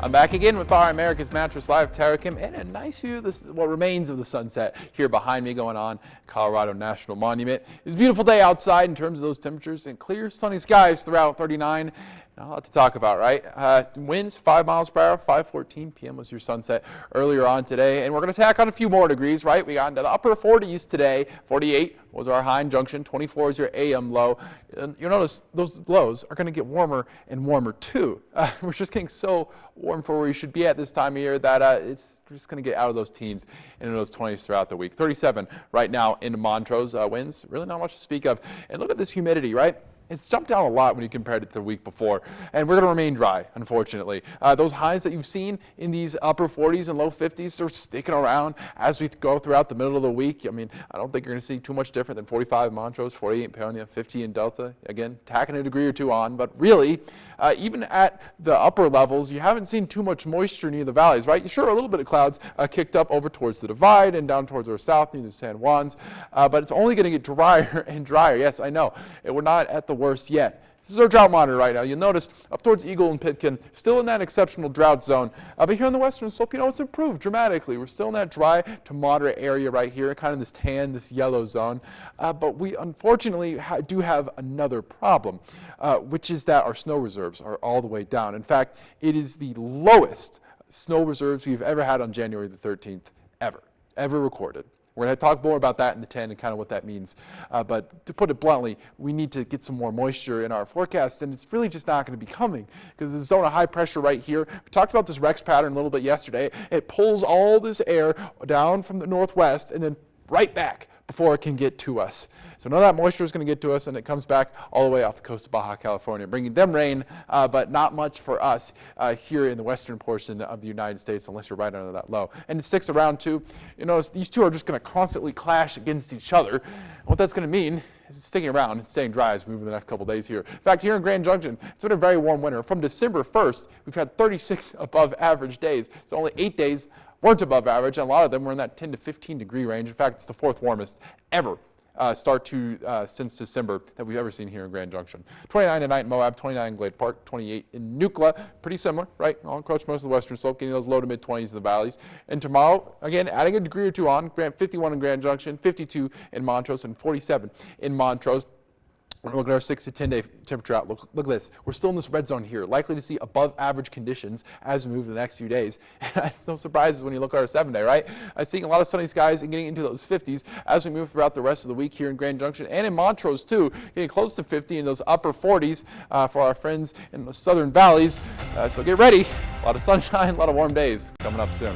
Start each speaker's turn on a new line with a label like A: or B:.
A: I'm back again with our America's Mattress Live, Tara Kim, and a nice view of what remains of the sunset here behind me going on Colorado National Monument. It's a beautiful day outside in terms of those temperatures and clear sunny skies throughout 39. Not a lot to talk about, right? Winds 5 miles per hour, 5:14 p.m. was your sunset earlier on today. And we're going to tack on a few more degrees, right? We got into the upper 40s today. 48 was our high in Junction. 24 is your AM low. And you'll notice those lows are going to get warmer and warmer too. We're just getting so warm for where you should be at this time of year that it's just going to get out of those teens and into those 20s throughout the week. 37 right now in Montrose. Winds, really not much to speak of. And look at this humidity, right? It's jumped down a lot when you compare it to the week before, and we're going to remain dry, unfortunately. Those highs that you've seen in these upper 40s and low 50s are sticking around as we go throughout the middle of the week. I mean, I don't think you're going to see too much different than 45 in Montrose, 48 in Paonia, 50 in Delta. Again, tacking a degree or two on, but really, even at the upper levels, you haven't seen too much moisture near the valleys, right? Sure, a little bit of clouds kicked up over towards the Divide and down towards our south near the San Juans, but it's only going to get drier and drier. Yes, I know. We're not at the worst yet. This is our drought monitor right now. You'll notice up towards Eagle and Pitkin, still in that exceptional drought zone. But here on the western slope, it's improved dramatically. We're still in that dry to moderate area right here, kind of this tan, this yellow zone. But we unfortunately do have another problem, which is that our snow reserves are all the way down. In fact, it is the lowest snow reserves we've ever had on January the 13th, ever recorded. We're going to talk more about that in the 10 and kind of what that means. But to put it bluntly, we need to get some more moisture in our forecast, and it's really just not going to be coming because there's a zone of high pressure right here. We talked about this Rex pattern a little bit yesterday. It pulls all this air down from the northwest and then right back before it can get to us. So none of that moisture is going to get to us, and it comes back all the way off the coast of Baja California, bringing them rain, but not much for us here in the western portion of the United States, unless you're right under that low. And it sticks around too. You notice these two are just going to constantly clash against each other. What that's going to mean is it's sticking around and staying dry as we move in the next couple days here. In fact, here in Grand Junction, it's been a very warm winter. From December 1st, we've had 36 above average days. So only 8 days weren't above average, and a lot of them were in that 10 to 15 degree range. In fact, it's the 4th warmest ever since December that we've ever seen here in Grand Junction. 29 tonight in Moab, 29 in Glade Park, 28 in Nucla. Pretty similar, right? I'll encroach most of the western slope, getting those low to mid 20s in the valleys. And tomorrow, again, adding a degree or two on, 51 in Grand Junction, 52 in Montrose, and 47 in Montrose. We're looking at our 6 to 10 day temperature outlook. Look at this. We're still in this red zone here, likely to see above average conditions as we move in the next few days. It's no surprises when you look at our 7 day, right? I'm seeing a lot of sunny skies and getting into those 50s as we move throughout the rest of the week here in Grand Junction and in Montrose too, getting close to 50 in those upper 40s for our friends in the southern valleys. So get ready. A lot of sunshine, a lot of warm days coming up soon.